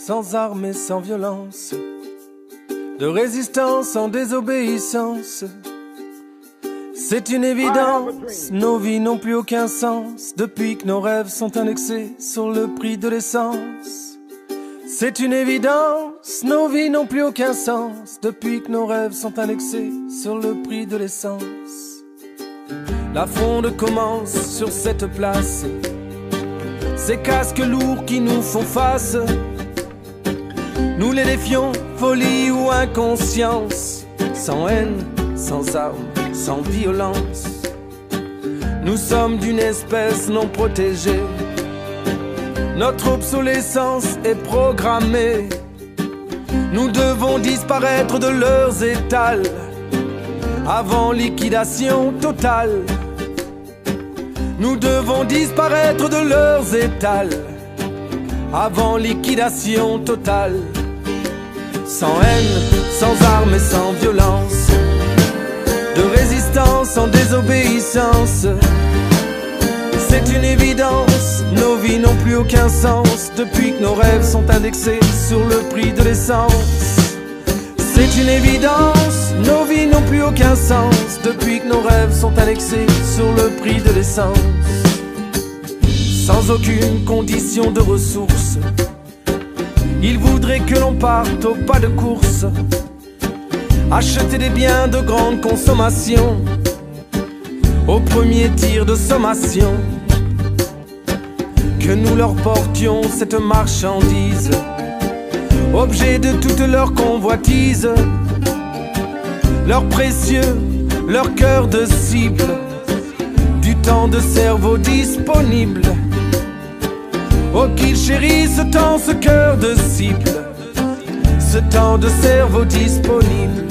sans armes et sans violence, de résistance en désobéissance. C'est une évidence, nos vies n'ont plus aucun sens depuis que nos rêves sont indexés sur le prix de l'essence. C'est une évidence, nos vies n'ont plus aucun sens depuis que nos rêves sont indexés sur le prix de l'essence. La fronde commence sur cette place, ces casques lourds qui nous font face. Nous les défions, folie ou inconscience, sans haine, sans armes, sans violence. Nous sommes d'une espèce non protégée, notre obsolescence est programmée. Nous devons disparaître de leurs étals avant liquidation totale. Nous devons disparaître de leurs étals avant liquidation totale. Sans haine, sans armes et sans violence, de résistance en désobéissance. C'est une évidence, nos vies n'ont plus aucun sens depuis que nos rêves sont indexés sur le prix de l'essence. C'est une évidence, nos vies n'ont plus aucun sens depuis que nos rêves sont indexés sur le prix de l'essence. Sans aucune condition de ressources, ils voudraient que l'on parte au pas de course, acheter des biens de grande consommation au premier tir de sommation. Que nous leur portions cette marchandise, objet de toute leur convoitise, leur précieux, leur cœur de cible, du temps de cerveau disponible. Oh qu'ils chérissent tant ce cœur de cible, ce temps de cerveau disponible.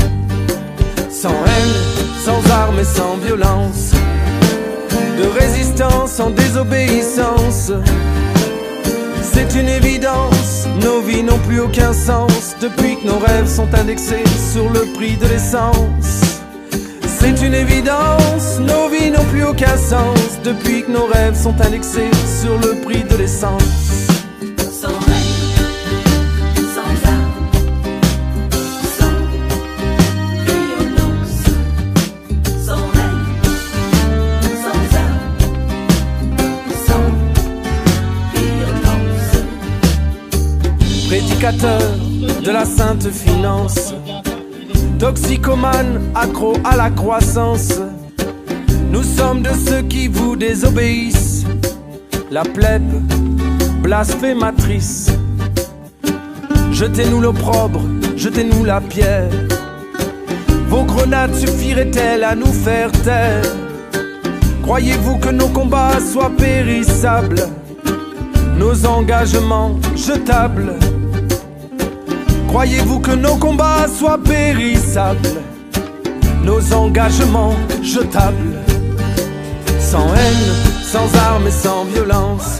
Sans haine, sans armes et sans violence, de résistance en désobéissance. C'est une évidence, nos vies n'ont plus aucun sens depuis que nos rêves sont indexés sur le prix de l'essence. C'est une évidence, nos vies n'ont plus aucun sens depuis que nos rêves sont indexés sur le prix de l'essence. Sans haine, sans armes, sans violence. Sans haine, sans armes, sans violence. Prédicateur de la sainte finance, toxicomane, accro à la croissance, nous sommes de ceux qui vous désobéissent, la plèbe blasphématrice. Jetez-nous l'opprobre, jetez-nous la pierre, vos grenades suffiraient-elles à nous faire taire? Croyez-vous que nos combats soient périssables, nos engagements jetables? Croyez-vous que nos combats soient périssables, nos engagements jetables? Sans haine, sans armes et sans violence,